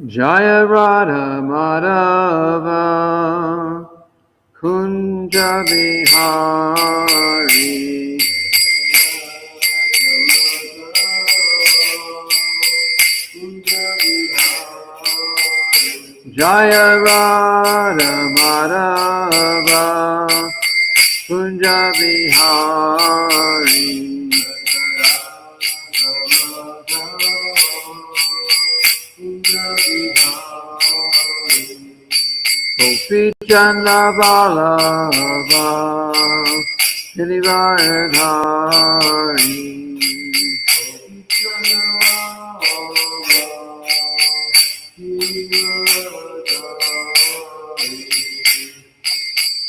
Jaya Radha Madhava Kunja Vihari Jaya Radha Madhava Kunja Vihari Gopi Chanda Vallabha Girivaradhari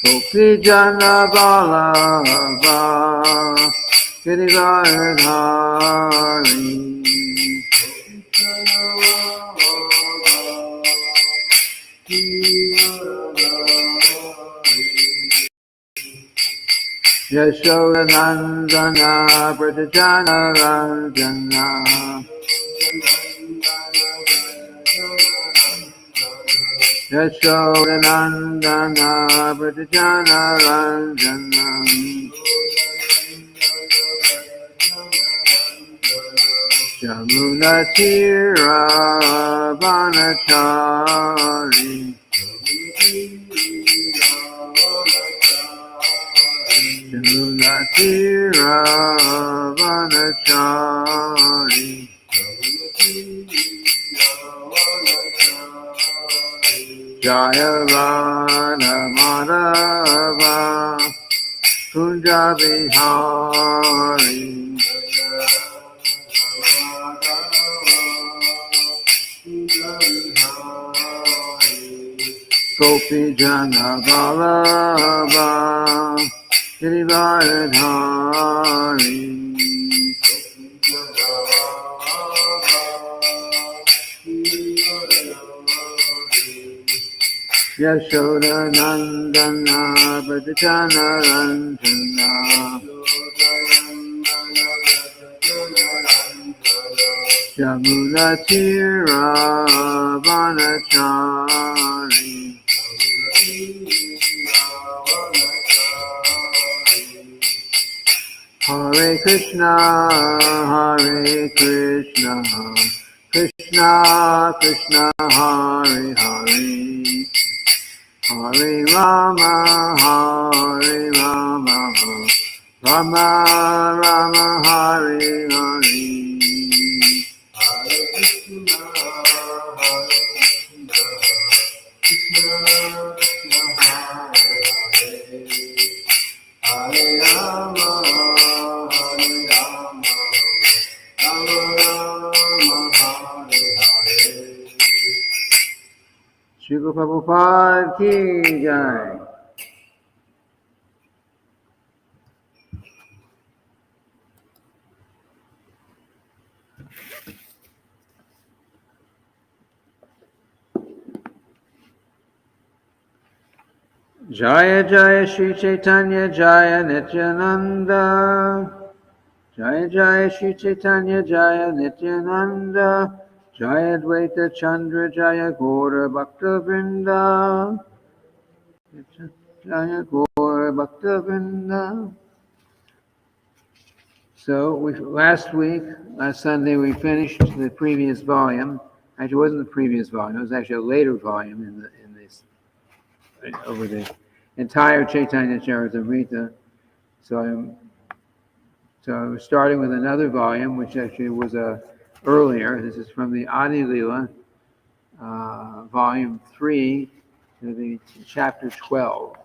Gopi Chanda Vallabha Girivaradhari Yashoda Nandana Pratajana Ranjana Yashoda Nandana Pratajana Ranjana Jamuna Tira Vanachari Jamuna Tira Vanachari Jaya Radha Madhava Kunja Vihari Gopi Jana Vallabha Girivaradhari Yashoda Nandana Pratajana Ranjana Jamuna Tira Vanachari Hare Krishna, Krishna Krishna, Hare Hare, Hare Rama, Rama Rama, Hare Hare. Hare Krishna, Krishna Krishna, Hare Rama, Rama Rama, Hare Hare. Srila Prabhupada ki jai. Jaya Jaya Shri Chaitanya Jaya Nityananda Jaya Jaya Shri Chaitanya Jaya Nityananda Jaya Dvaita Chandra Jaya Gaura Bhakta Vrinda Jaya Gaura Bhakta Vrinda. So last Sunday, we finished the previous volume. Actually, it wasn't the previous volume. It was actually a later volume in this over the entire Caitanya-caritamrita. So I'm starting with another volume, which actually was earlier. This is from the Adi Lila, volume 3, to the chapter 12.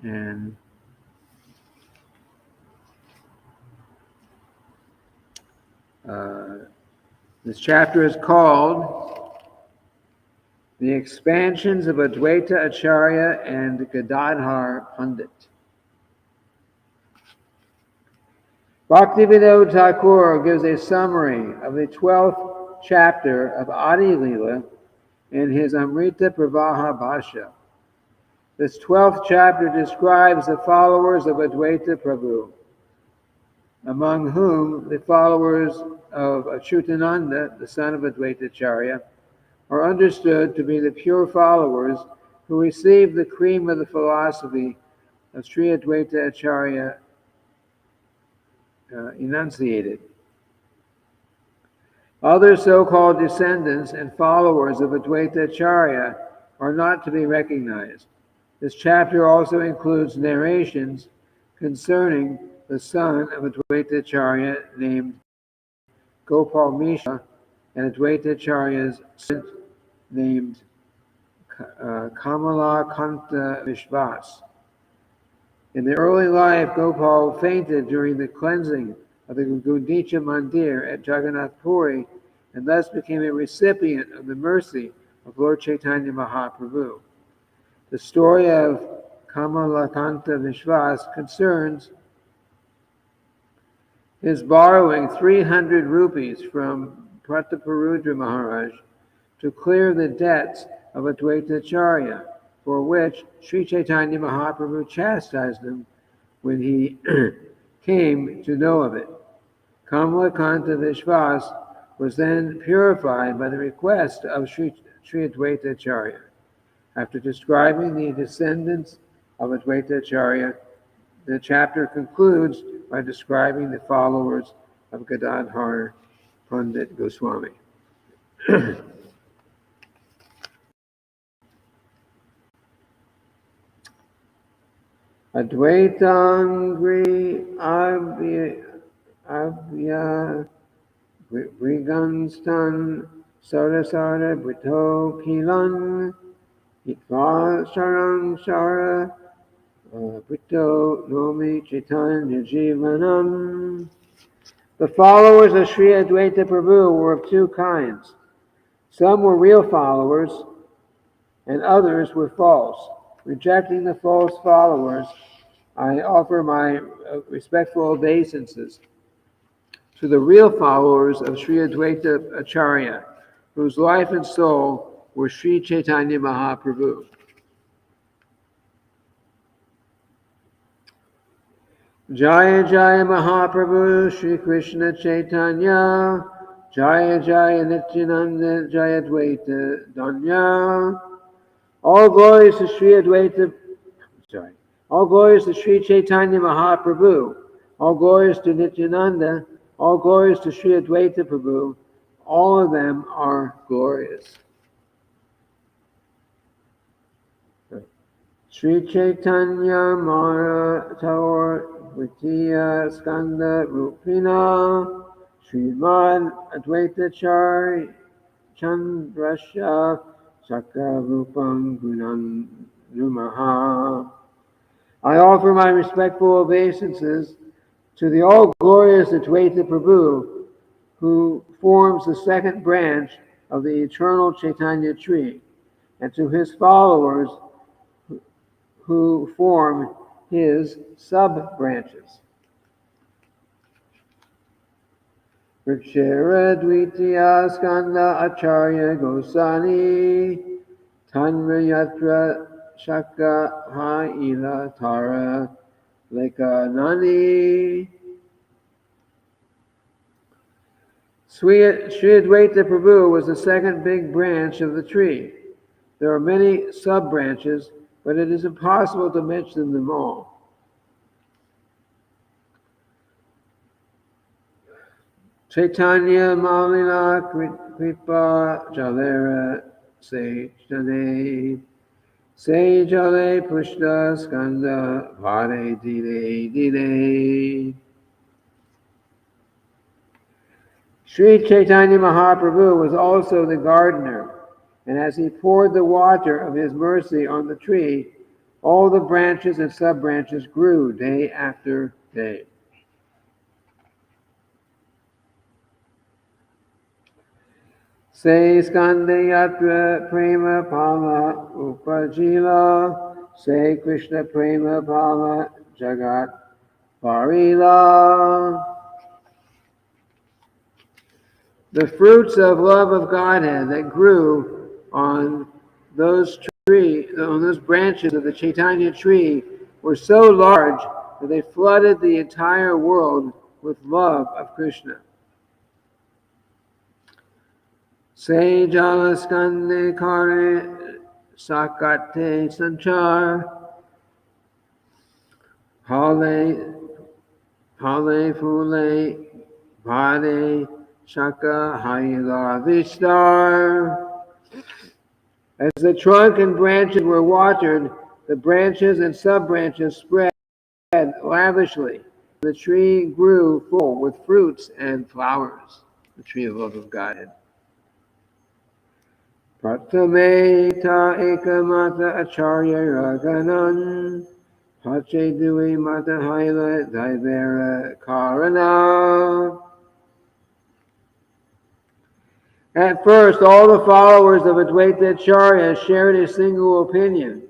And this chapter is called The Expansions of Advaita Acharya and Gadadhar Pandit. Bhaktivedanta Thakur gives a summary of the 12th chapter of Adi Lila in his Amrita Pravaha Bhashya. This 12th chapter describes the followers of Advaita Prabhu. among whom the followers of Achyutananda, the son of Advaitacharya, are understood to be the pure followers who received the cream of the philosophy of Sri Advaita Acharya enunciated. Other so-called descendants and followers of Advaita Acharya are not to be recognized. This chapter also includes narrations concerning the son of Advaita Acharya named Gopal Mishra and Advaita Acharya's son named Kamala-kanta Vishwas. In the early life, Gopal fainted during the cleansing of the Gundicha Mandir at Jagannath Puri and thus became a recipient of the mercy of Lord Chaitanya Mahaprabhu. The story of Kamala-kanta Vishwas concerns his borrowing 300 rupees from Prataparudra Maharaj to clear the debts of Advaita Acharya, for which Sri Chaitanya Mahaprabhu chastised him when he came to know of it. Kamala-kanta Vishwas was then purified by the request of Sri Advaita Acharya. After describing the descendants of Advaita Acharya, the chapter concludes by describing the followers of Gadadhar Pandit Goswami. Advaitangri Abhya Briganstan Sarasara Brito Kilan Itva Sarang Sara Brito Nomi Chaitanya Jivanam. The followers of Sri Advaita Prabhu were of two kinds. Some were real followers and others were false. Rejecting the false followers, I offer my respectful obeisances to the real followers of Sri Advaita Acharya, whose life and soul were Sri Chaitanya Mahaprabhu. Jaya Jaya Mahaprabhu Sri Krishna Chaitanya, Jaya Jaya Nityananda Jaya Advaita Danya. All glories to Sri Chaitanya Mahaprabhu. All glories to Nityananda. All glories to Sri Advaita Prabhu. All of them are glorious. Sri Chaitanya Mara Taur Vitiya Skanda Rupina Srimad Advaita Chari Chandrasya Sakarupam Gunan Numaha. I offer my respectful obeisances to the all-glorious Advaita Prabhu, who forms the second branch of the eternal Chaitanya tree, and to his followers who form his sub-branches. Vrikshara Dvitiya Skanda Acharya Gosani Tanrayatra Shaka Haila Tara Lekanani. Sri Advaita Prabhu was the second big branch of the tree. There are many sub-branches, but it is impossible to mention them all. Chaitanya Malina Kripa Jalera Sejane Sejale Pushta Skanda Vare Dile Dile. Sri Chaitanya Mahaprabhu was also the gardener, and as he poured the water of his mercy on the tree, all the branches and sub-branches grew day after day. Se skande yatra prema pala upajila, se Krishna prema pala jagat varila. The fruits of love of Godhead that grew on those branches of the Chaitanya tree were so large that they flooded the entire world with love of Krishna. Se jala skande kare sakate sanchar hale fule bhade shaka haila vishtar. As the trunk and branches were watered, the branches and sub-branches spread lavishly. The tree grew full with fruits and flowers, the tree of love of Godhead. Pratameta ekamata acharya raganan pache dui mata haila daivera karana. At first, all the followers of Advaita Acharya shared a single opinion,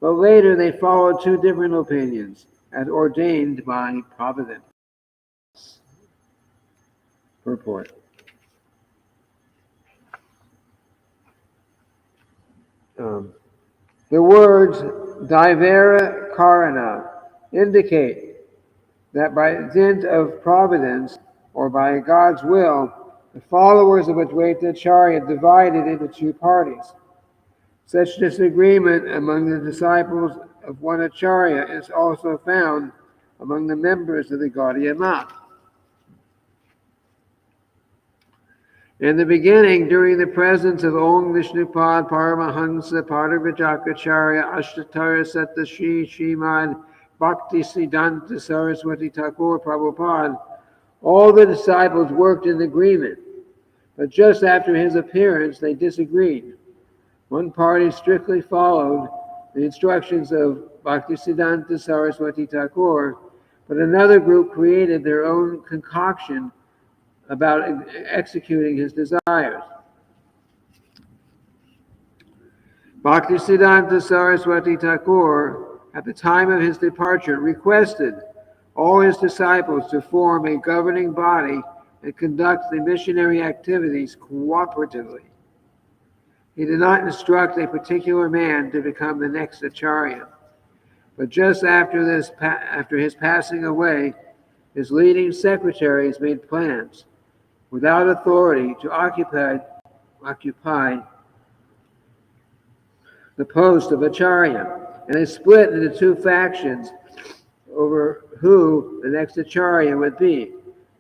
but later they followed two different opinions, as ordained by Providence. Purport. The words Daivera Karana indicate that by dint of providence, or by God's will, the followers of Advaita Acharya divided into two parties. Such disagreement among the disciples of one Acharya is also found among the members of the Gaudiya Math. In the beginning, during the presence of Om Vishnupad Paramahansa Paravajakacharya Ashtatara Satashi Srimad Bhakti Siddhanta Saraswati Thakur Prabhupada, all the disciples worked in agreement, but just after his appearance they disagreed. One party strictly followed the instructions of Bhaktisiddhanta Saraswati Thakur, but another group created their own concoction about executing his desires. Bhaktisiddhanta Saraswati Thakur, at the time of his departure, requested all his disciples to form a governing body and conduct the missionary activities cooperatively. He did not instruct a particular man to become the next Acharya, but just after his passing away, his leading secretaries made plans without authority to occupy the post of Acharya, and they split into two factions over who the next Acharya would be.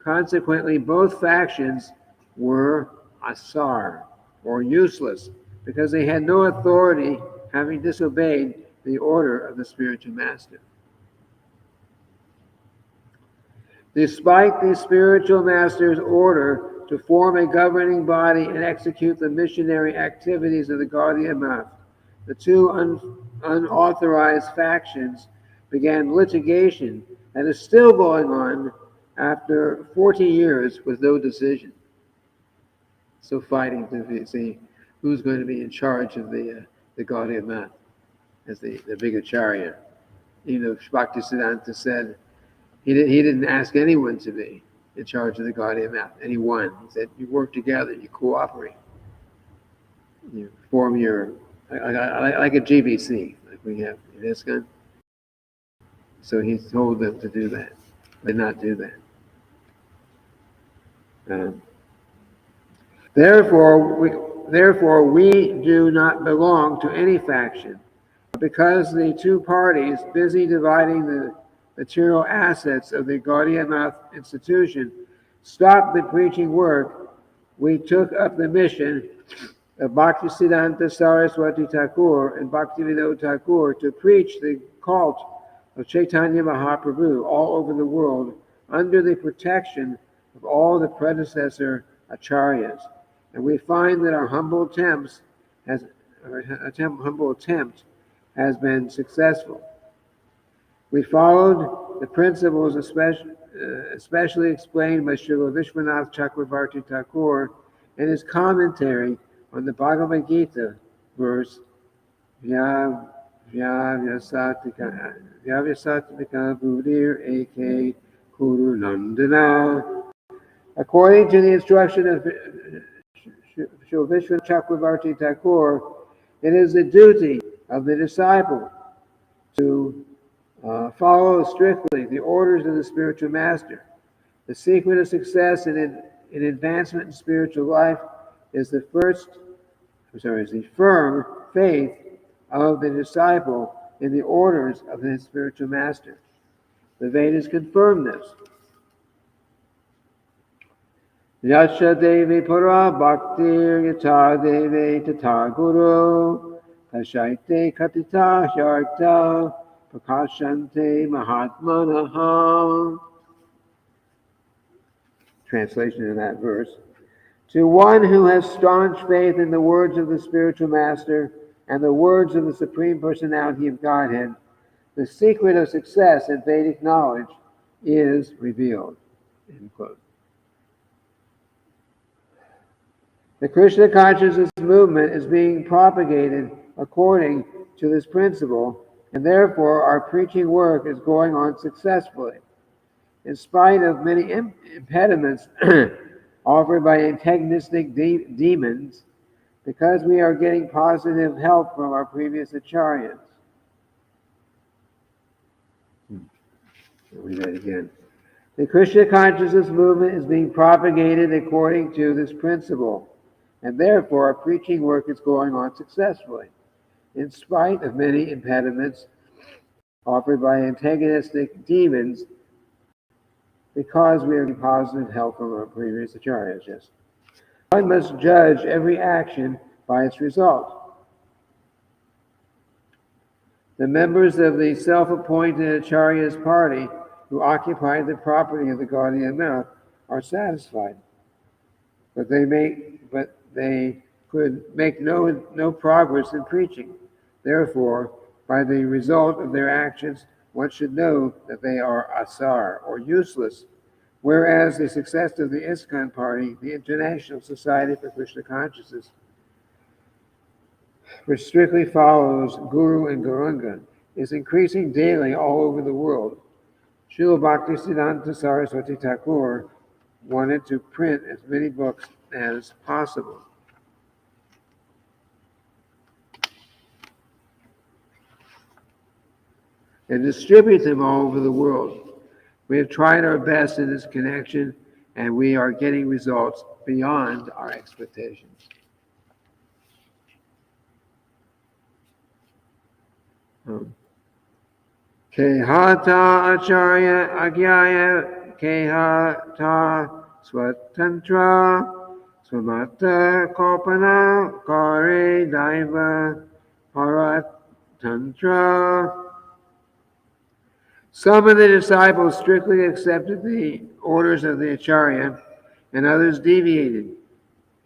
Consequently, both factions were asar, or useless, because they had no authority, having disobeyed the order of the spiritual master. Despite the spiritual master's order to form a governing body and execute the missionary activities of the Gaudiya Math, the two unauthorized factions began litigation that is still going on after 40 years with no decision. So fighting to see who's going to be in charge of the Gaudiya Math as the big Acharya. You know, Bhaktisiddhanta said he didn't ask anyone to be in charge of the Gaudiya Math, anyone. He said, you work together, you cooperate. You form your, like a GBC, like we have in ISKCON. So he told them to do that. They did not do that. Therefore, we do not belong to any faction, because the two parties busy dividing the material assets of the Gaudiya Math institution stopped the preaching work. We took up the mission of Bhaktisiddhanta Saraswati Thakur and Bhaktivinoda Thakur to preach the cult of Chaitanya Mahaprabhu all over the world under the protection of all the predecessor acharyas. And we find that our humble attempt has been successful. We followed the principles especially explained by Srila Vishwanath Chakravarti Thakur in his commentary on the Bhagavad Gita verse Vyavyasatika Buddhir Eke Kuru Nandana. According to the instruction of Srila Vishwanath Chakravarti Thakur, it is the duty of the disciple to follow strictly the orders of the spiritual master. The secret of success in advancement in spiritual life is the firm faith of the disciple in the orders of his spiritual master. The Vedas confirm this. Yasha Devi Pura Bhaktir Yata Devi Tata Guru Tashaite Katita Hyarta Prakashante Mahatmanaha. Translation of that verse. To one who has staunch faith in the words of the spiritual master and the words of the Supreme Personality of Godhead, the secret of success in Vedic knowledge is revealed. End quote. The Krishna consciousness movement is being propagated according to this principle, and therefore our preaching work is going on successfully. In spite of many impediments offered by antagonistic demons, because we are getting positive help from our previous acharyas. I'll read that again. The Krishna consciousness movement is being propagated according to this principle, and therefore our preaching work is going on successfully, in spite of many impediments offered by antagonistic demons, because we are getting positive help from our previous acharyas. Yes. One must judge every action by its result. The members of the self-appointed acharya's party who occupy the property of the guardian mouth are satisfied, but they could make no progress in preaching. Therefore, by the result of their actions, one should know that they are asar, or useless, whereas the success of the ISKCON party, the International Society for Krishna Consciousness, which strictly follows Guru and Gauranga, is increasing daily all over the world. Srila Bhaktisiddhanta Saraswati Thakur wanted to print as many books as possible. And distribute them all over the world. We have tried our best in this connection, and we are getting results beyond our expectations. Kehata acharya agyaya kehata swatantra swamata kalpana kare daiva paratantra. Some of the disciples strictly accepted the orders of the acharya, and others deviated,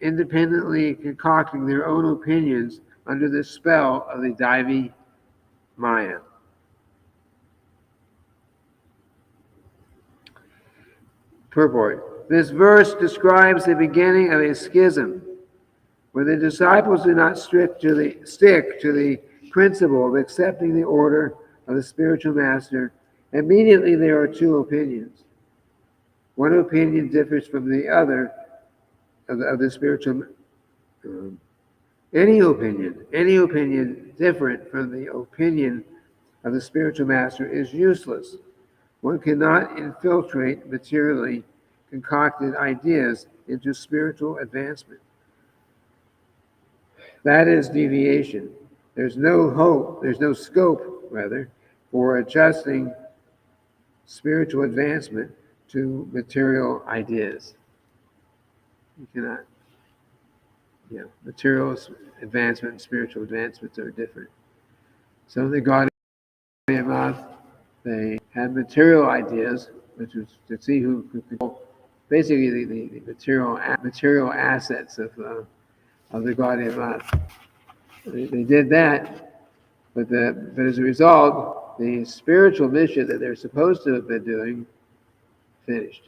independently concocting their own opinions under the spell of the Daivi Maya. Purport. This verse describes the beginning of a schism, where the disciples do not stick to the principle of accepting the order of the spiritual master. Immediately there are two opinions. One opinion differs from the other of the spiritual. Any opinion different from the opinion of the spiritual master is useless. One cannot infiltrate materially concocted ideas into spiritual advancement. That is deviation. There's no scope, for adjusting spiritual advancement to material ideas. You cannot. Material advancement and spiritual advancements are different. Some of the Gaudiya they had material ideas, which was to see who could control basically the material assets of the Gaudiya. They did that, but as a result, the spiritual mission that they're supposed to have been doing finished.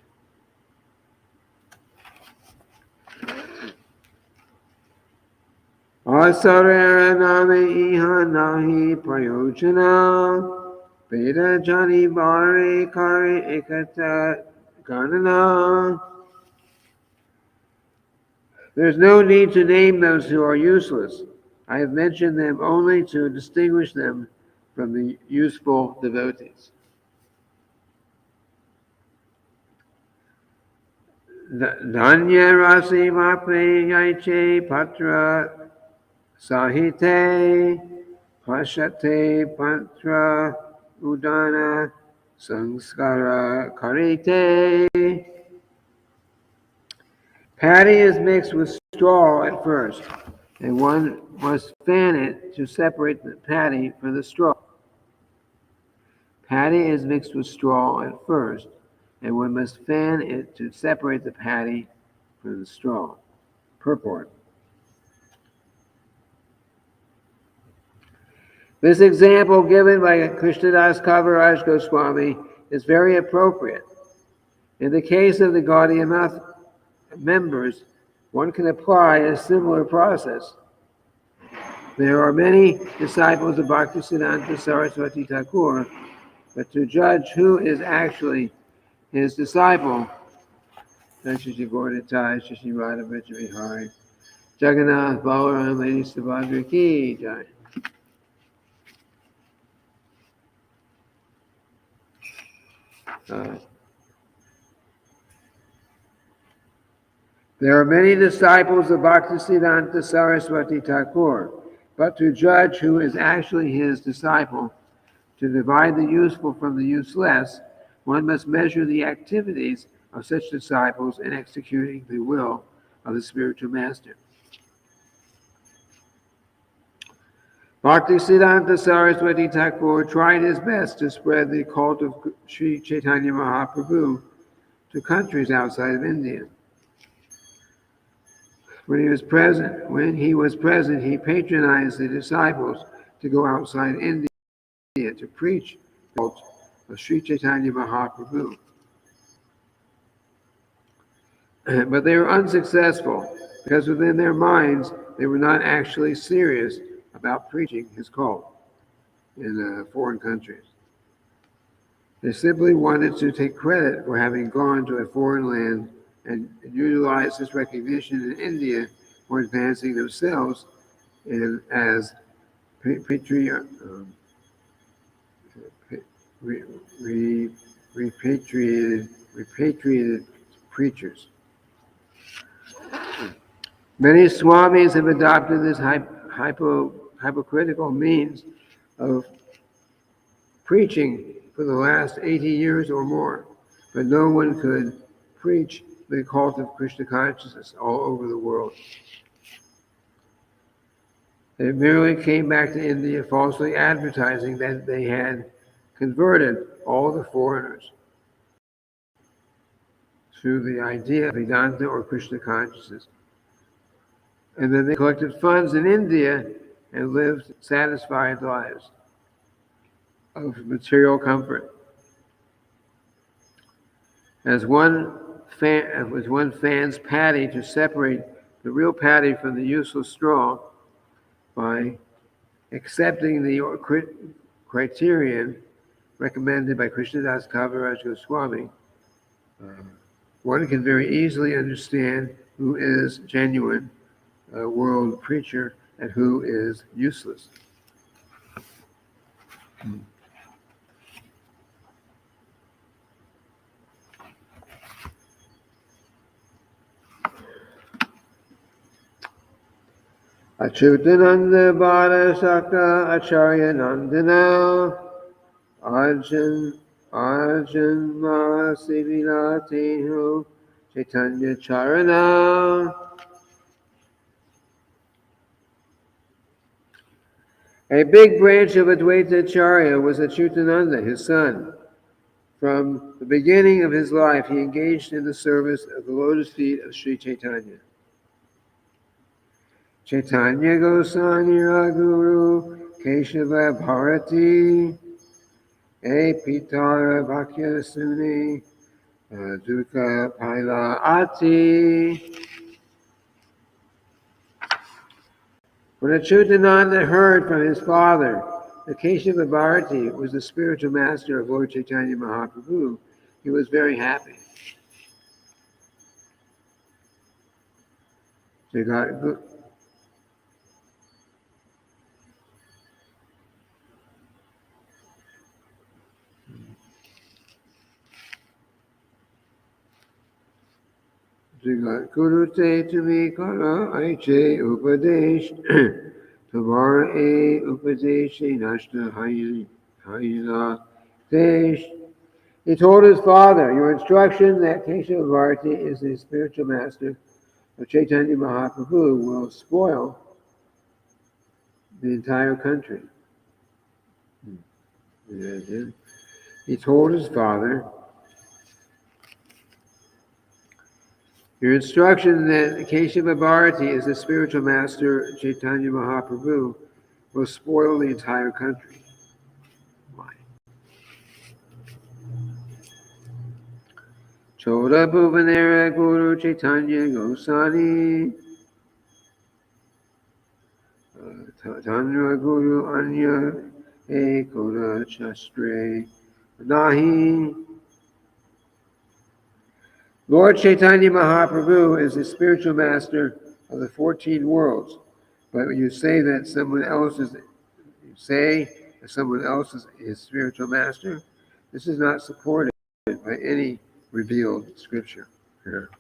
Asarera name iha nahi prayojana Veda jani bari kari ekata ganana. There's no need to name those who are useless. I have mentioned them only to distinguish them from the useful devotees. Danya rasi mape yaiche patra sahite pashate patra udana sanskara karite. Paddy is mixed with straw at first, and one must fan it to separate the paddy from the straw. Paddy is mixed with straw at first, and one must fan it to separate the paddy from the straw. Purport. This example given by Krishnadas Kaviraj Goswami is very appropriate. In the case of the Gaudiya Math members, one can apply a similar process. There are many disciples of Bhaktisiddhanta Saraswati Thakur, but to judge who is actually his disciple, Shishi Gauratai, Shishi Radha Vijayavihari, Jagannath Balaram, Lady Subhadra Ki Jai. There are many disciples of Bhaktisiddhanta Saraswati Thakur, but to judge who is actually his disciple, to divide the useful from the useless, one must measure the activities of such disciples in executing the will of the spiritual master. Bhaktisiddhanta Saraswati Thakur tried his best to spread the cult of Sri Chaitanya Mahaprabhu to countries outside of India. When he was present, he patronized the disciples to go outside India to preach the cult of Sri Chaitanya Mahaprabhu. But they were unsuccessful because within their minds they were not actually serious about preaching his cult in foreign countries. They simply wanted to take credit for having gone to a foreign land and utilize this recognition in India for advancing themselves as repatriated preachers. Many swamis have adopted this hypocritical means of preaching for the last 80 years or more, but no one could preach the cult of Krishna consciousness all over the world. They merely came back to India falsely advertising that they had converted all the foreigners through the idea of Vedanta or Krishna consciousness. And then they collected funds in India and lived satisfied lives of material comfort. As one fans paddy to separate the real paddy from the useless straw by accepting the criterion recommended by Krishnadas Kaviraj Goswami, one can very easily understand who is genuine world preacher and who is useless. Achyutananda Bala Sakta Acharya Nandana Arjan Mahasivilateho Caitanya-caritamrita. A big branch of Advaita Acharya was Achyutananda, his son. From the beginning of his life, he engaged in the service of the lotus feet of Sri Chaitanya. Chaitanya Goswami Guru Keshava Bharati E Pitara Bhakya Suni Dukkha Paila Ati. When Achyutananda heard from his father that Keshava Bharati was the spiritual master of Lord Chaitanya Mahaprabhu, he was very happy. So he got good. Jigat Kurute Tumi Kara Aiche Upadesh Tamara E Upadeshi Nashna Hayana Desh. He told his father, your instruction that Kesava Bharati is the spiritual master of Chaitanya Mahaprabhu will spoil the entire country. He told his father, your instruction that Kesava Bharati is the spiritual master of Chaitanya Mahaprabhu will spoil the entire country. Why? Choda Bhuvanera Guru Chaitanya Gosani Tanra Guru Anya Ekora Shastre Nahi. Lord Chaitanya Mahaprabhu is the spiritual master of the 14 worlds. But when you say that someone else is his spiritual master, this is not supported by any revealed scripture. Here.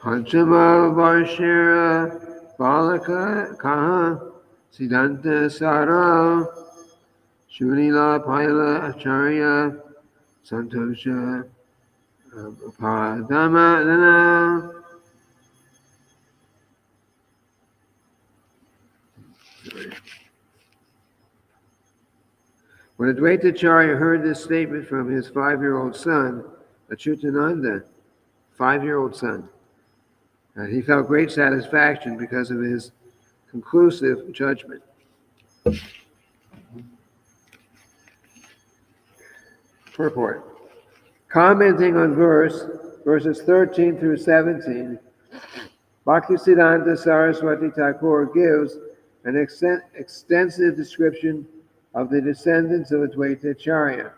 Panchama Varshira Balaka Kaha Siddhanta Sara Shunila Paila Acharya Santosha Upadama. When Advaitacharya heard this statement from his 5-year-old son, Achyutananda, 5-year-old son, he felt great satisfaction because of his conclusive judgment. Purport. Commenting on verses 13 through 17, Bhaktisiddhanta Saraswati Thakur gives an extensive description of the descendants of Advaita Acharya.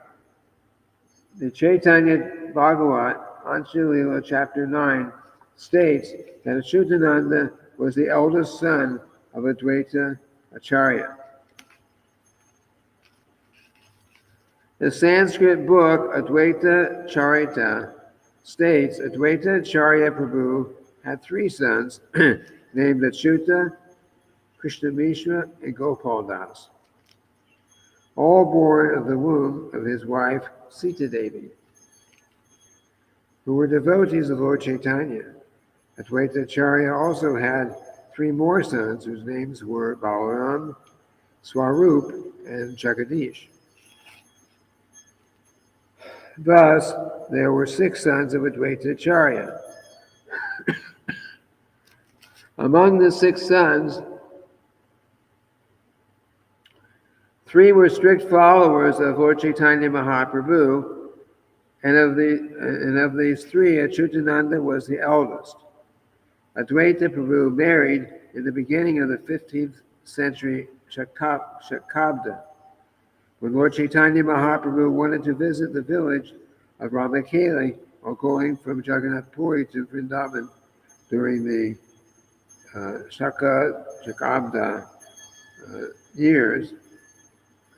The Chaitanya Bhagavat, Anshulila, chapter 9, states that Achyutananda was the eldest son of Advaita Acharya. The Sanskrit book Advaita Charita states Advaita Acharya Prabhu had 3 sons named Achyuta, Krishnamishra, and Gopal Das, all born of the womb of his wife Sita Devi, who were devotees of Lord Chaitanya. Advaita Acharya also had 3 more sons whose names were Balaram, Swarup, and Jagadish. Thus, there were 6 sons of Advaita Acharya. Among the 6 sons, 3 were strict followers of Lord Chaitanya Mahaprabhu, and of these 3, Achyutananda was the eldest. Advaita Prabhu married in the beginning of the 15th century Shakabda, when Lord Chaitanya Mahaprabhu wanted to visit the village of Ramakeli while going from Jagannath Puri to Vrindavan during the Shakabda years,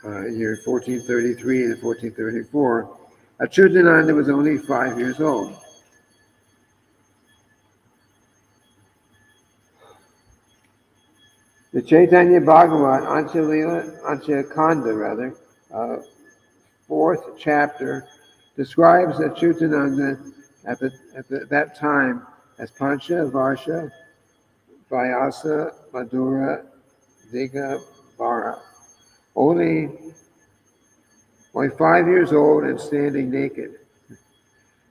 year 1433 and 1434, Achyutananda was only 5 years old. The Chaitanya Bhagavat, Anshakanda, 4th chapter, describes Achyutananda at that time as Pancha, Varsha, Vyasa, Madhura, Digambara, only 5 years old and standing naked.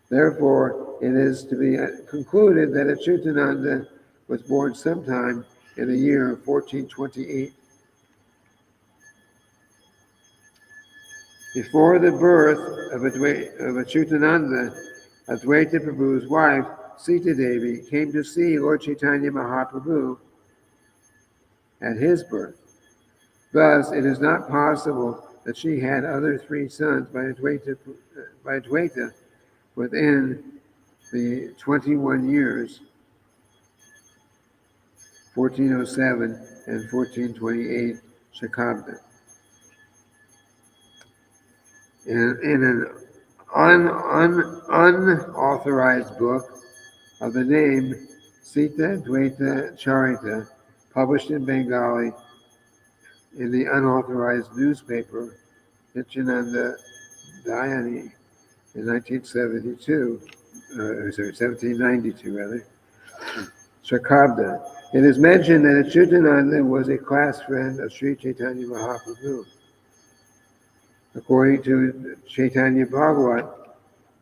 Therefore, it is to be concluded that Achyutananda was born sometime in the year 1428. Before the birth of Achyutananda, Advaita Prabhu's wife, Sita Devi, came to see Lord Chaitanya Mahaprabhu at his birth. Thus, it is not possible that she had other 3 sons by Advaita within the 21 years 1407 and 1428 Shakabda. In an unauthorized book of the name Caitanya-caritamrita, published in Bengali in the unauthorized newspaper Nityananda Dayani in 1792 rather, Shakabda. It is mentioned that Achyutananda was a class friend of Sri Chaitanya Mahaprabhu. According to Chaitanya Bhagavat,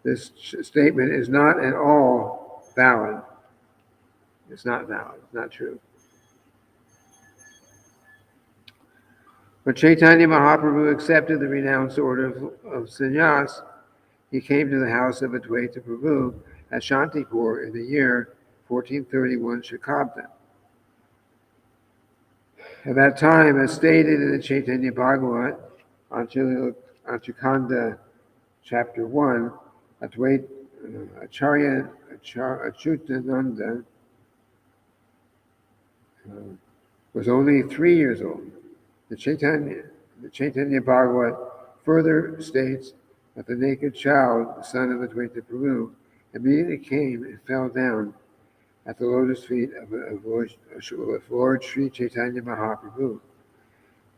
this statement is not at all valid. It's not valid. It's not true. When Chaitanya Mahaprabhu accepted the renounced order of sannyas, he came to the house of Advaita Prabhu at Shantipur in the year 1431 Shakabda. At that time, as stated in the Chaitanya Bhagavat, Anchakanda chapter 1, Acharya Achyutananda was only 3 years old. The Chaitanya Bhagavat further states that the naked child, the son of Advaita Prabhu, immediately came and fell down at the lotus feet of Lord Sri Chaitanya Mahaprabhu.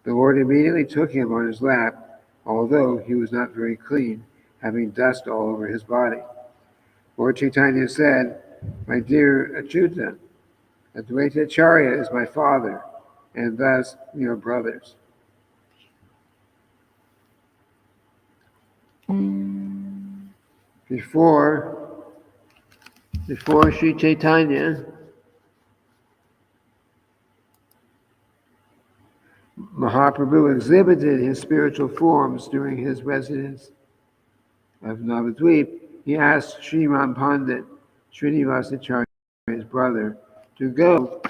The Lord immediately took him on his lap, although he was not very clean, having dust all over his body. Lord Chaitanya said, "My dear Achyuta, Advaita Acharya is my father, and thus we are brothers." Before Sri Chaitanya, Mahaprabhu exhibited his spiritual forms during his residence of Navadvip. He asked Sriman Pandit, Srinivasacharya's brother, to go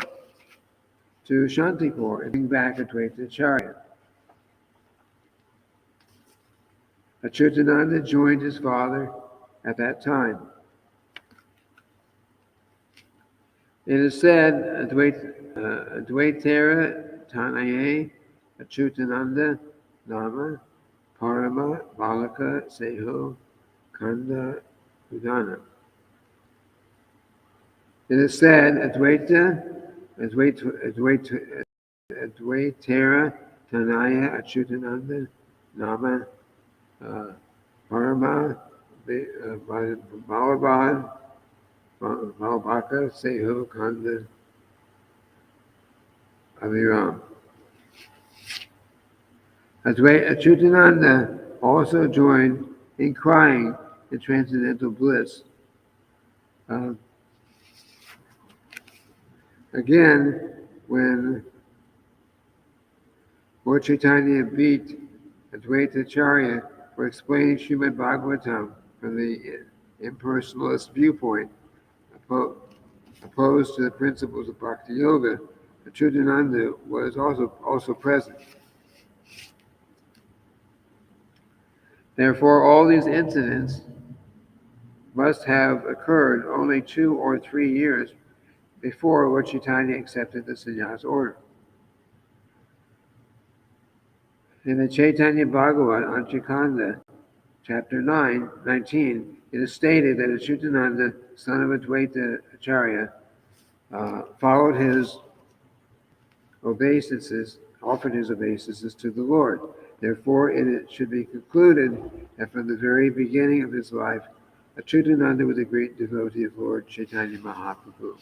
to Shantipur and bring back Advaita Acharya. Achyutananda joined his father at that time. It is said, Advaitara Tanaye Achyutananda Nama Parama Balaka Seho Kanda Udana. It is said, Advaitara Tanaya Achyutananda Nama Parama Balabaka Seho Kanda Aviram. Achyutananda also joined in crying in transcendental bliss. Again, when Lord Chaitanya beat Advaita Acharya for explaining Srimad Bhagavatam from the impersonalist viewpoint, opposed to the principles of Bhakti Yoga, Achyutananda was also present. Therefore, all these incidents must have occurred only 2 or 3 years before Lord Chaitanya accepted the sannyas order. In the Chaitanya Bhagavat, Anchakanda, chapter 19, it is stated that Achyutananda, son of Advaita Acharya, offered his obeisances to the Lord. Therefore, it should be concluded that from the very beginning of his life, Achyutananda was a great devotee of Lord Chaitanya Mahaprabhu.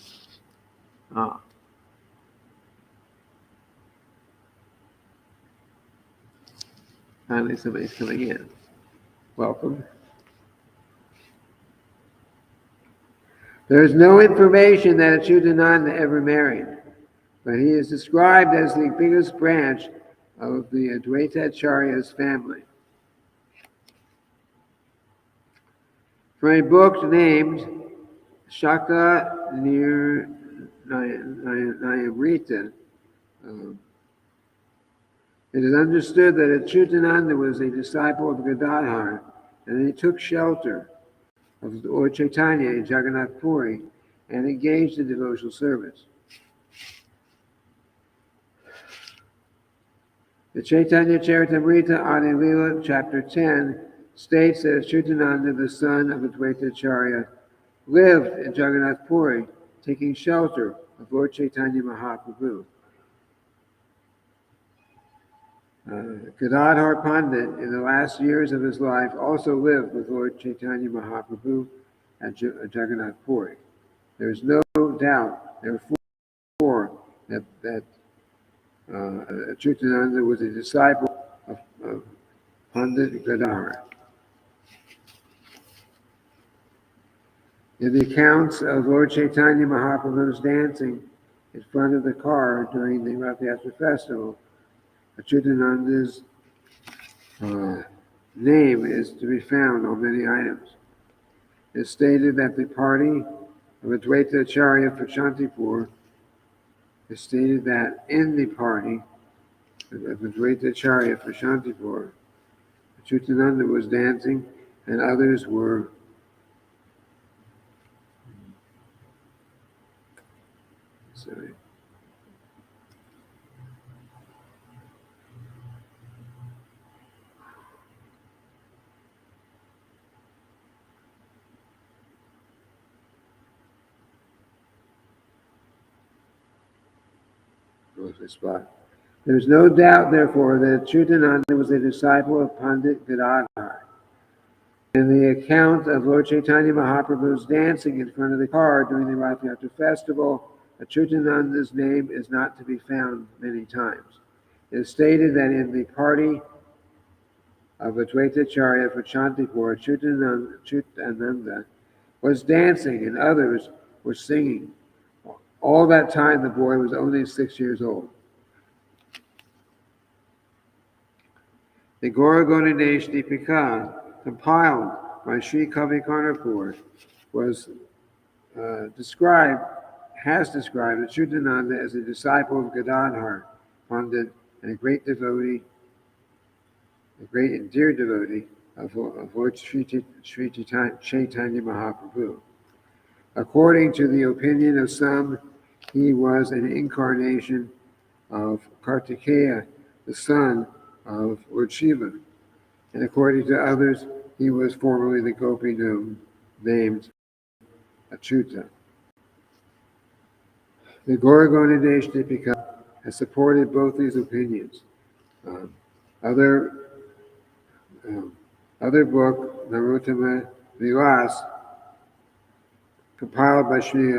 Finally, somebody's coming in. Welcome. There is no information that Achyutananda ever married, but he is described as the biggest branch of the Advaita Acharya's family. From a book named Caitanya-caritamrita, it is understood that Achyutananda was a disciple of Gadadhar, and he took shelter of Lord Chaitanya in Jagannath Puri and engaged in devotional service. The Caitanya-caritamrita Reading, chapter 10, states that Achyutananda, the son of Advaita Acharya, lived in Jagannath Puri, taking shelter of Lord Chaitanya Mahaprabhu. Gadadhar Pandit, in the last years of his life, also lived with Lord Chaitanya Mahaprabhu at Jagannath Puri. There is no doubt, therefore, that Achyutananda was a disciple of Pandit Gadadhar. In the accounts of Lord Chaitanya Mahaprabhu's dancing in front of the car during the Rath Yatra festival, Achyutananda's name is to be found on many items. It is stated that the party of Advaita Acharya for Shantipur, it is stated that in the party of Advaita Acharya for Shantipur, Achyutananda was dancing and others were There is no doubt, therefore, that Achyutananda was a disciple of Pandit Gadadhar. In the account of Lord Chaitanya Mahaprabhu's dancing in front of the car during the Rath Yatra festival, Achyutananda's name is not to be found many times. It is stated that in the party of Advaita Acharya for Shantipur, Achyutananda was dancing and others were singing. All that time the boy was only 6 years old. The Gaura Ganesh Deepika, compiled by Sri Kavi Karnapur, has described Achyutananda as a disciple of Gadadhar Pandit and a great and dear devotee of Lord Sri Chaitanya Mahaprabhu. According to the opinion of some, he was an incarnation of Kartikeya, the son of Lord Shiva, and according to others, he was formerly the gopi named Achyuta. The Gaura Ganesh Deepika has supported both these opinions. Other book, Narottama Vilas, compiled by Sri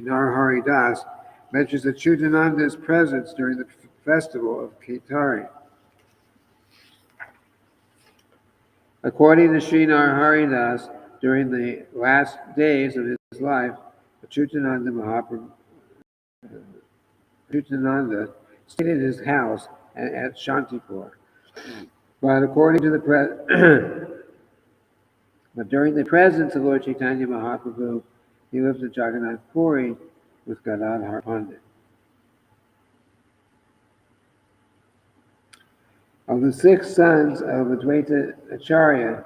Narahari Das, mentions Achyutananda's presence during the festival of Kaitari. According to Sri Narahari Das, during the last days of his life, Achyutananda stayed at his house at Shantipur. But according to but during the presence of Lord Chaitanya Mahaprabhu, he lived at Jagannath Puri with Gadadhar Pandit. Of the 6 sons of Advaita Acharya,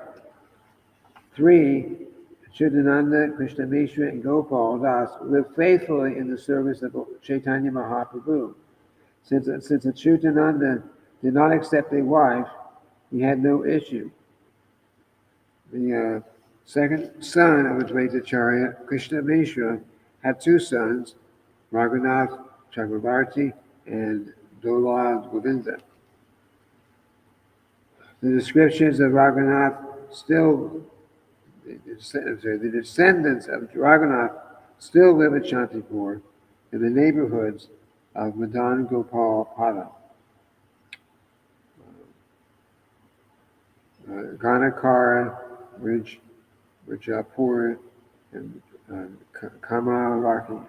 3, Achyutananda, Krishna Mishra, and Gopal Das, lived faithfully in the service of Chaitanya Mahaprabhu. Since Achyutananda did not accept a wife, he had no issue. The second son of Advaita Acharya, Krishna Mishra, had 2 sons, Raghunath Chakravarti and Dolad Govinda. The descriptions of Raghunath the descendants of Raghunath still live at Shantipur in the neighborhoods of Madan Gopal Pada, Ganakara, Rajapur, and Kamaraki.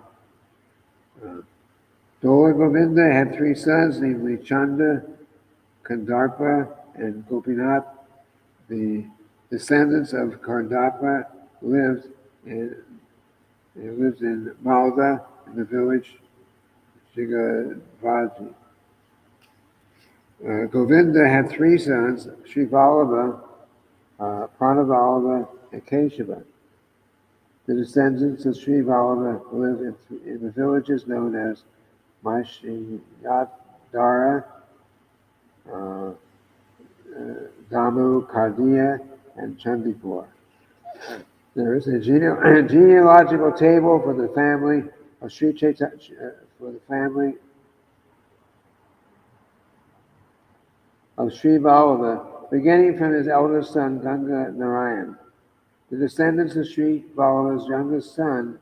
Dola Govinda had 3 sons, namely Chanda, Kandarpa, and Gopinath. The descendants of Kandarpa lived in Malda, in the village Jigavadi. Govinda had 3 sons, Sri Vallabha, Pranavallabha, and Keshava. The descendants of Sri Vallabha live in the villages known as Maishiyada Dara, Damu, Kardiya, and Chandipur. There is a genealogical table for the family of Sri Chaitanya, for the family of Sri Vallabha, beginning from his eldest son Ganga Narayan. The descendants of Sri Vallabha's youngest son,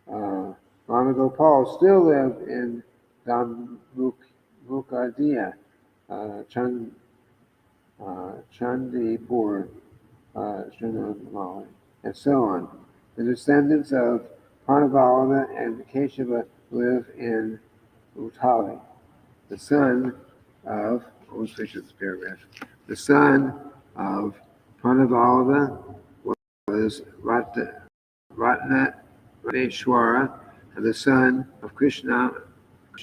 Ramagopal, still live in Dhamukadiya, Chandipur, Srinivali, and so on. The descendants of Pranavallabha and Keshava live in Uttali. The son of, let's finish this paragraph. The son of Pranavallabha was Ratneshwara, and the son of Krishna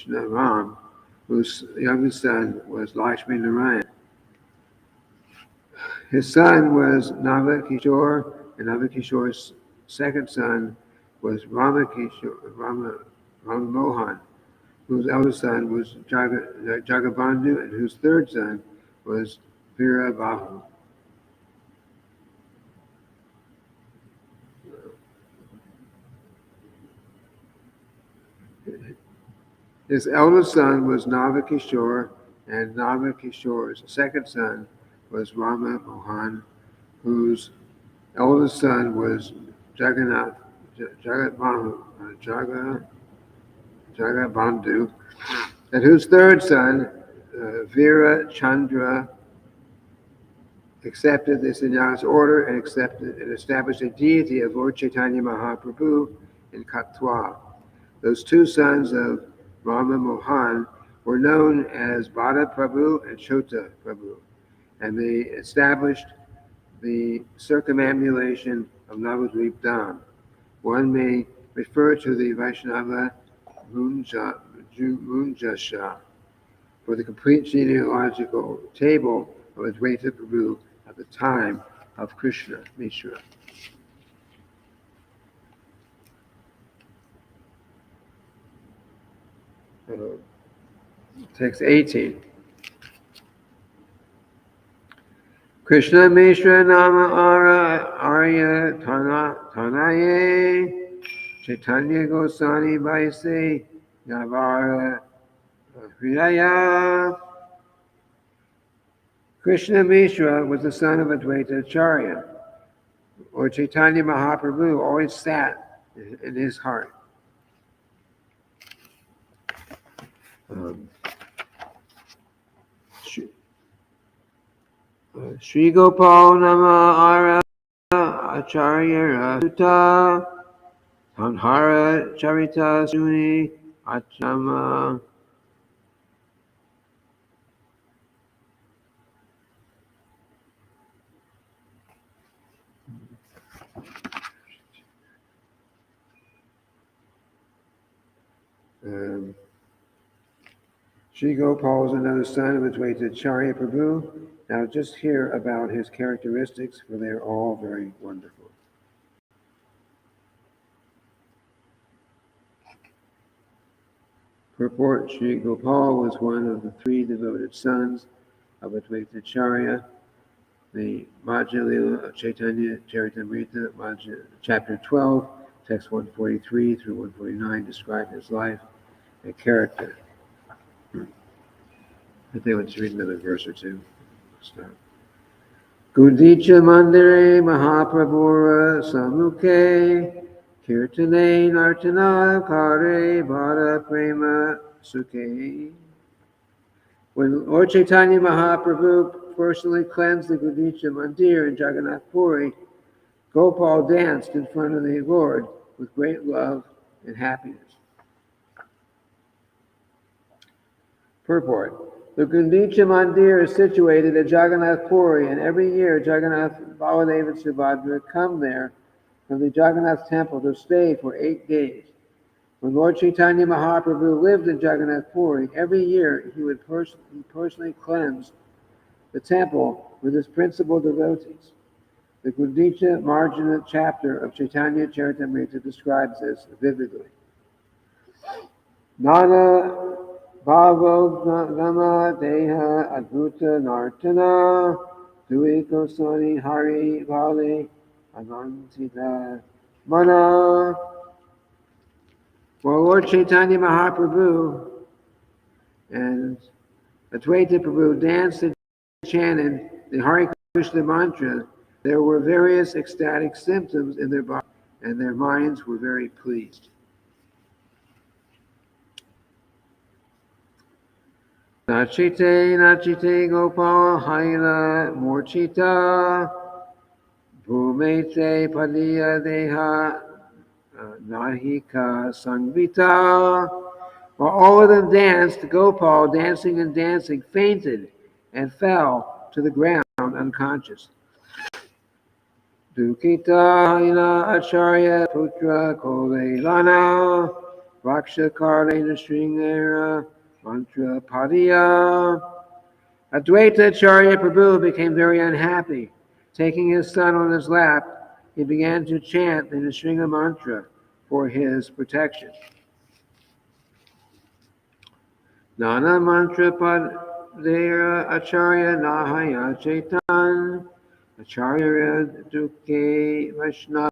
Ram, whose youngest son was Lakshmi Narayan. His son was Navakishore, and Navakishore's second son was Ramamohan, whose eldest son was Jagabandhu, and whose third son was Virabahu. His eldest son was Navakishore, and Navakishore's second son was Rama Mohan, whose eldest son was Jagabandhu, and whose third son, Vira Chandra, accepted the sannyas order and established a deity of Lord Chaitanya Mahaprabhu in Katwa. Those two sons of Rama Mohan were known as Bada Prabhu and Chota Prabhu, and they established the circumambulation of Navadvip Dham. One may refer to the Vaishnava Munjasha for the complete genealogical table of Advaita Prabhu at the time of Krishna Mishra. Text 18. Krishna Mishra Nama Arya Tanaye Chaitanya Gosani Vaise Navara Hridaya. Krishna Mishra was the son of Advaita Acharya, or Chaitanya Mahaprabhu always sat in his heart. Sri Gopal Nama Ara Acharya Rasuta Tanhara Charita Suni Achama. Sri Gopal is another son of Advaita Acharya Prabhu. Now just hear about his characteristics, for they are all very wonderful. Purport: Sri Gopal was one of the three devoted sons of Advaita Acharya. The Madhya Lila of Caitanya-caritamrita, chapter 12, text 143 through 149 describe his life and character. I think let's read another verse or two. Start. Gudicha Mandire Mahaprabhura Samukhe Kirtane Nartana Kare Bhara Prema Sukhe. When Lord Chaitanya Mahaprabhu personally cleansed the Gudicha Mandir in Jagannath Puri, Gopal danced in front of the Lord with great love and happiness. Purport: the Gudicha Mandir is situated at Jagannath Puri, and every year Jagannath, Baladeva and Subhadra come there from the Jagannath temple to stay for 8 days. When Lord Chaitanya Mahaprabhu lived in Jagannath Puri, every year he personally cleansed the temple with his principal devotees. The Gudicha Marjana chapter of Caitanya-caritamrita describes this vividly. Nana Bhavo Gama Deha Adhuta Nartana Duiko Soni Hari Vali Anantita Mana. For Lord Chaitanya Mahaprabhu and Advaita Prabhu danced and chanted the Hare Krishna mantra. There were various ecstatic symptoms in their body, and their minds were very pleased. Nachite, nachite gopal haila morchita, bhumete padiya deha nahika sangvita. While all of them danced, Gopal, dancing and dancing, fainted and fell to the ground unconscious. Dukita haila acharya putra kolelana, raksha karlena stringera mantra padiya. Advaita Acharya Prabhu became very unhappy. Taking his son on his lap, he began to chant the Nrsinga mantra for his protection. Nana mantra padera acharya nahaya chaitan, acharya duke vaishnava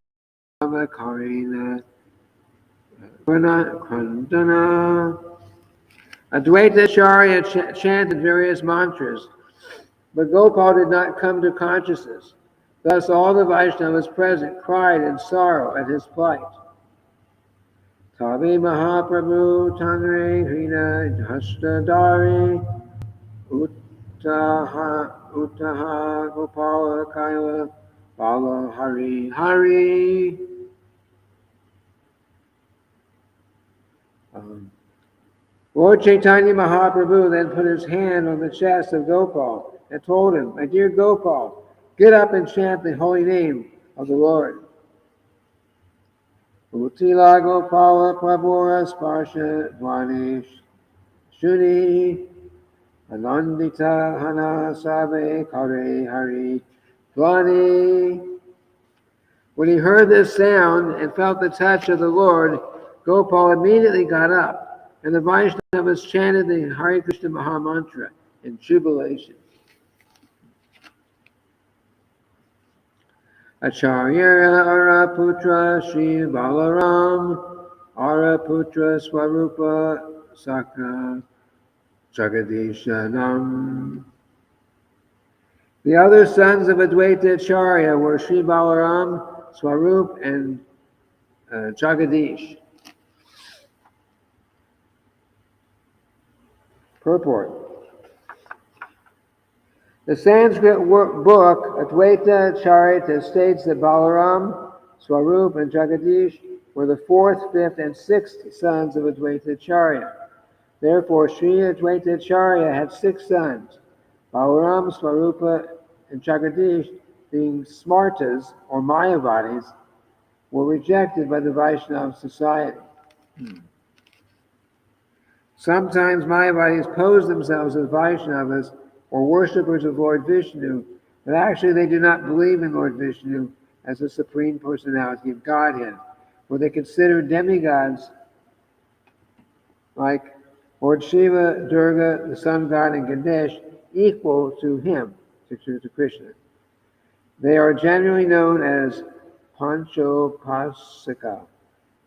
karina khandana. Advaita Acharya chanted various mantras, but Gopal did not come to consciousness. Thus all the Vaishnavas present cried in sorrow at his plight. Tavi Mahaprabhu Tangre Hrina Hastadari Uttaha Gopala Kaila Bala Hari Hari. Lord Chaitanya Mahaprabhu then put his hand on the chest of Gopal and told him, "My dear Gopal, get up and chant the holy name of the Lord." Utila Gopala Prabhura Sparsha Dvanish Shuni Anandita Hana Sabe Kare Hari Dvani. When he heard this sound and felt the touch of the Lord, Gopal immediately got up, and the Vaishnavas chanted the Hare Krishna Maha Mantra in jubilation. Acharya Araputra Sri Balaram Araputra Swarupa Sakra Jagadishanam. The other sons of Advaita Acharya were Sri Balaram, Swarup, and Jagadish. Purport. The Sanskrit book Advaita Charita states that Balaram, Swarup, and Jagadish were the fourth, fifth, and sixth sons of Advaita Acharya. Therefore, Sri Advaita Acharya had 6 sons. Balaram, Swarupa, and Jagadish, being smartas or Mayavadis, were rejected by the Vaishnava society. Sometimes Mayavadis pose themselves as Vaishnavas or worshippers of Lord Vishnu, but actually they do not believe in Lord Vishnu as the Supreme Personality of Godhead, for they consider demigods like Lord Shiva, Durga, the Sun God, and Ganesh equal to him, to Krishna. They are generally known as Panchopasika,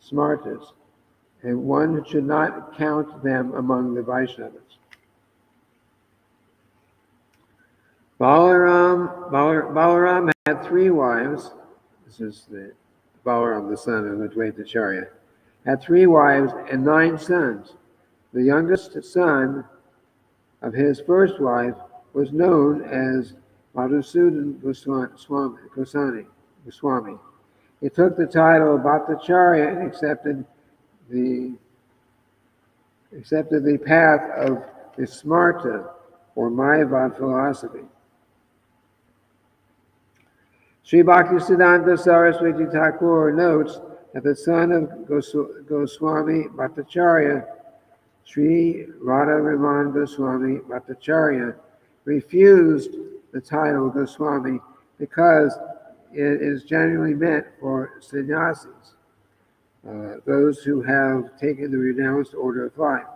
smartas, and one should not count them among the Vaishnavas. Balaram had 3 wives. This is the Balaram, the son of Advaita Acharya, had 3 wives and 9 sons. The youngest son of his first wife was known as Madhusudan Goswami. He took the title of Bhattacharya and accepted the path of the Smarta or Mayavad philosophy. Sri Bhaktisiddhanta Saraswati Thakur notes that the son of Goswami Bhattacharya, Sri Radha Raman Goswami Bhattacharya, refused the title Goswami because it is generally meant for sannyasis, those who have taken the renounced order of life.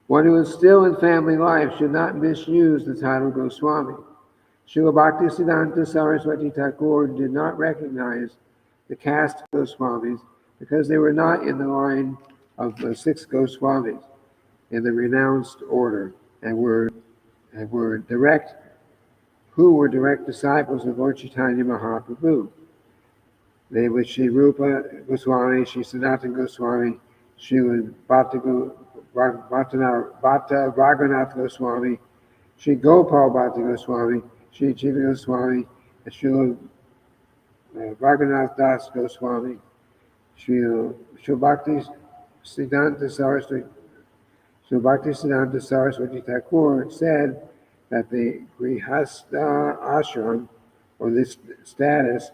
One who is still in family life should not misuse the title Goswami. Srila Bhaktisiddhanta Saraswati Thakur did not recognize the caste Goswamis because they were not in the line of the 6 Goswamis in the renounced order and were direct disciples of Lord Chaitanya Mahaprabhu. They were Sri Rupa Goswami, Sri Sanatana Goswami, Sri Bhatta Raghunath Goswami, Sri Gopal Bhatta Goswami, Sri Jiva Goswami, and Sri Raghunath Das Goswami, Sri Bhakti Siddhanta Saraswati Thakur said that the Grihastha ashram, or this status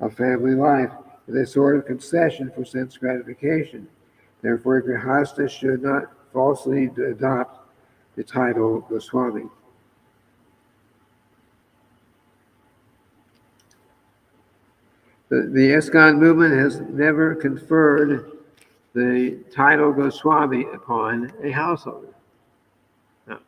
of family life, is a sort of concession for sense gratification. Therefore, a Grihastha should not falsely adopt the title Goswami. The ISKCON movement has never conferred the title Goswami upon a householder. No.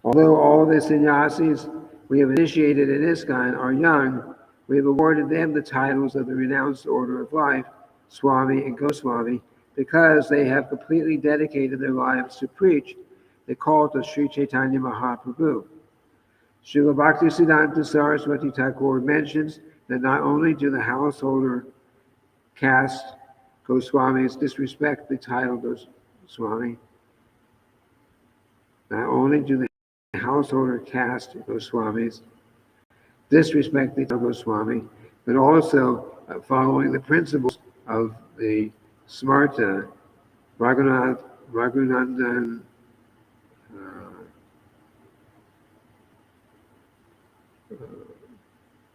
Although all the sannyasis we have initiated in ISKCON are young, we have awarded them the titles of the renounced order of life, Swami and Goswami, because they have completely dedicated their lives to preach the cult of Sri Chaitanya Mahaprabhu. Srila Bhaktisiddhanta Saraswati Thakur mentions that not only do the householder caste Goswamis disrespect the title Goswami, not only do the householder caste Goswamis disrespect the title Goswami, but also following the principles of the Smarta, Raghunandan,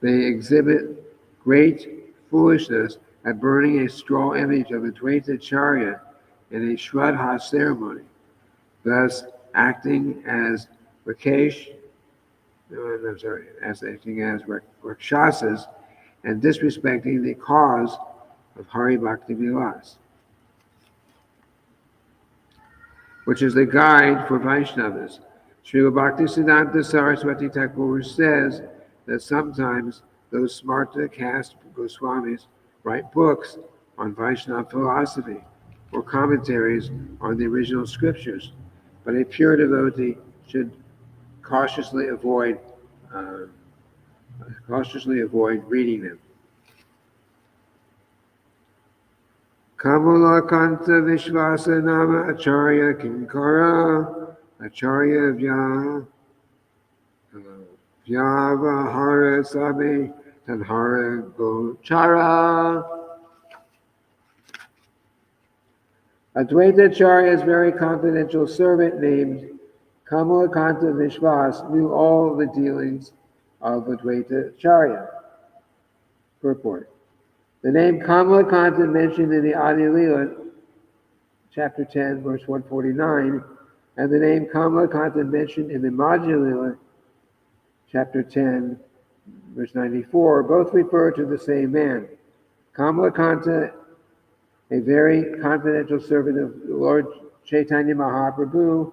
they exhibit great foolishness at burning a straw image of Advaita Acharya in a Shraddha ceremony, thus acting as acting as Rakshasas and disrespecting the cause of Hari Bhakti Vilas, which is the guide for Vaishnavas. Srila Bhaktisiddhanta Saraswati Thakur says that sometimes those Smarta caste Goswamis write books on Vaishnava philosophy or commentaries on the original scriptures, but a pure devotee should cautiously avoid reading them. Kamalakanta Vishvasa Nama Acharya Kinkara Acharya Vyavahara Sabe Tanhara Gochara. Advaita Acharya's very confidential servant named Kamalakanta Vishwas knew all the dealings of Advaita Acharya. Purport. The name Kamalakanta mentioned in the Adi Lila, chapter 10, verse 149, and the name Kamalakanta mentioned in the Madhya Lila, chapter 10, verse 94, both refer to the same man. Kamalakanta, a very confidential servant of Lord Chaitanya Mahaprabhu,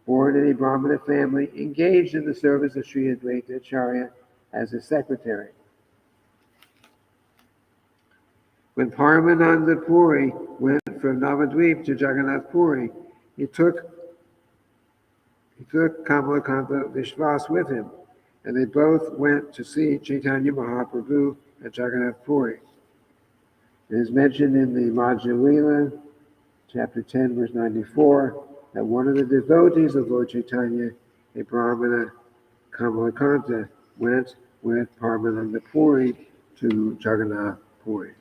born in a Brahmana family, engaged in the service of Sri Advaita Acharya as his secretary. When Paramananda Puri went from Navadvip to Jagannath Puri, he took Kamalakanta Vishwas with him, and they both went to see Chaitanya Mahaprabhu at Jagannath Puri. It is mentioned in the Madhya Lila, chapter 10, verse 94, that one of the devotees of Lord Chaitanya, a Brahmana, Kamalakanta, went with Paramananda Puri to Jagannath Puri.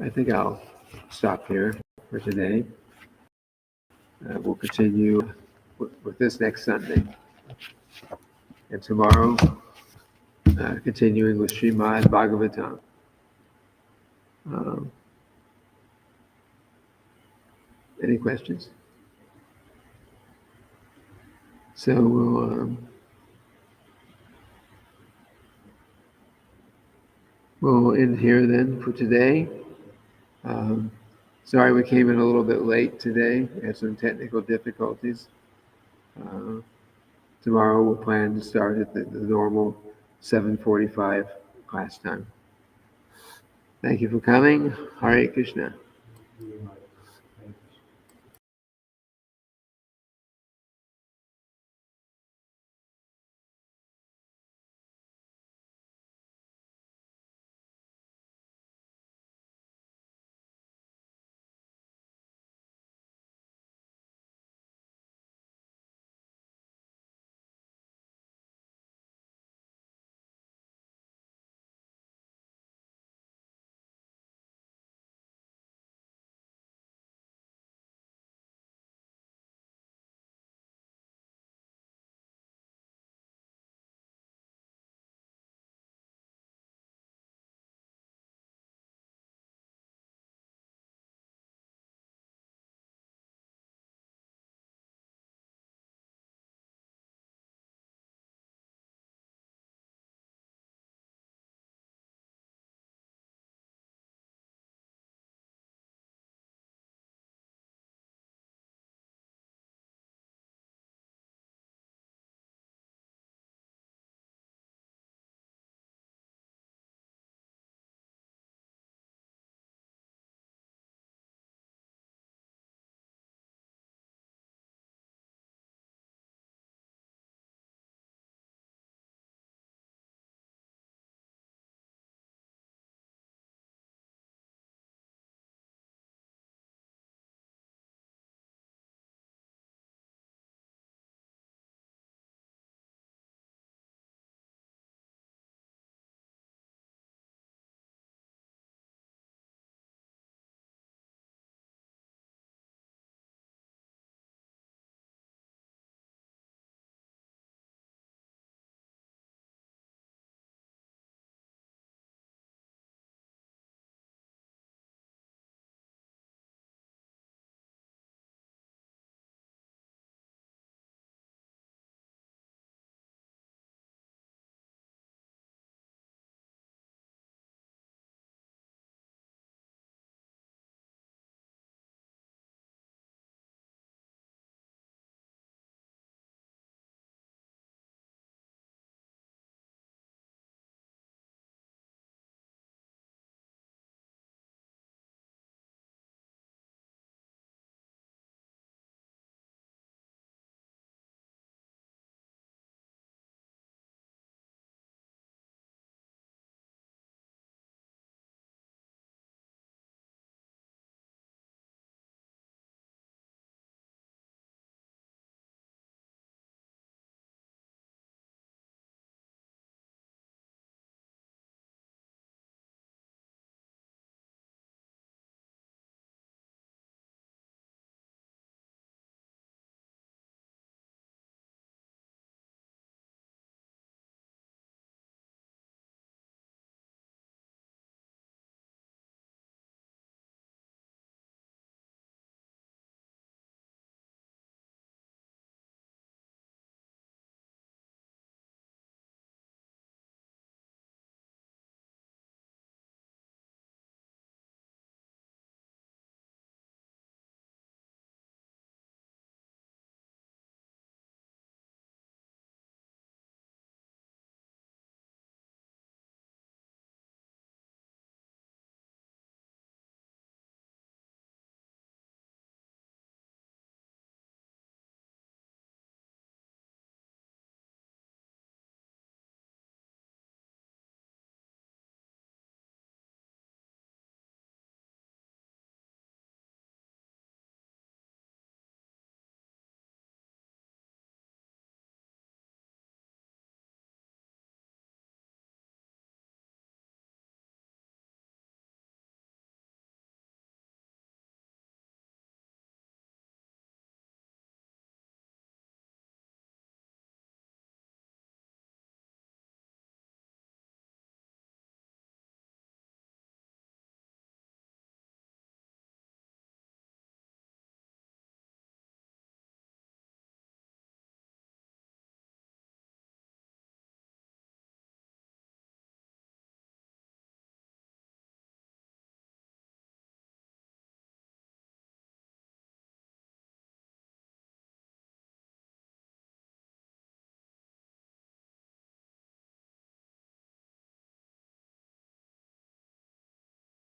I think I'll stop here for today. We'll continue with this next Sunday. And tomorrow, continuing with Srimad Bhagavatam. Any questions? So we'll end here then for today. Um, Sorry we came in a little bit late today. We had some technical difficulties. Uh, Tomorrow we'll plan to start at the normal 7:45 class time. Thank you for coming. Hare Krishna.